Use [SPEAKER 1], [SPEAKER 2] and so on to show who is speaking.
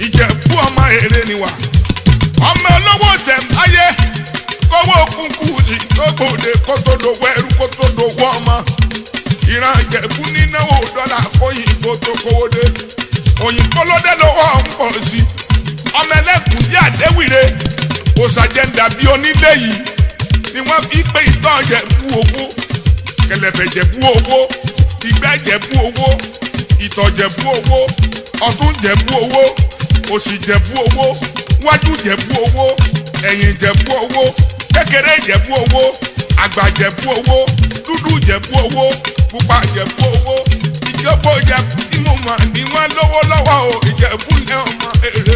[SPEAKER 1] Ìjẹ̀bú ọmọ èrè ni wà ọmọ olówó tẹ̀máyé kówó kúkú ní tógbòde kótódowó ẹrú kótódowó ọmọ ìran Ìjẹ̀bú nínáwó dọ́là fóyìnbó tó kówó dé òyìnbó lóde lọ́wọ́ ń pọ̀ sí ọmọ ẹlẹ́kùn yí àdéwìrè òsàjẹ́ndà bí onílé yìí ni wọ́n fi pé ìtọ́ Ìjẹ̀bú owó kẹlẹ̀bẹ̀ Ìjẹ̀bú owó ìgbẹ́ Ìjẹ̀bú owó ìtọ̀ Ìjẹ̀bú owó ọ̀tún Ìjẹ̀bú owó òsì Ìjẹ̀bú owó wájú Ìjẹ̀bú owó ẹ̀yìn Ìjẹ̀bú owó kékeré Ìjẹ̀bú owó àgbà Ìjẹ̀bú owó dúdú Ìjẹ̀bú owó pupa Ìjẹ̀bú owó ìjọba Ìjẹ̀bú tí mo mọ̀ ní wọ́n lówó lọ́wọ́ o Ìjẹ̀bú ní ọmọ èrè.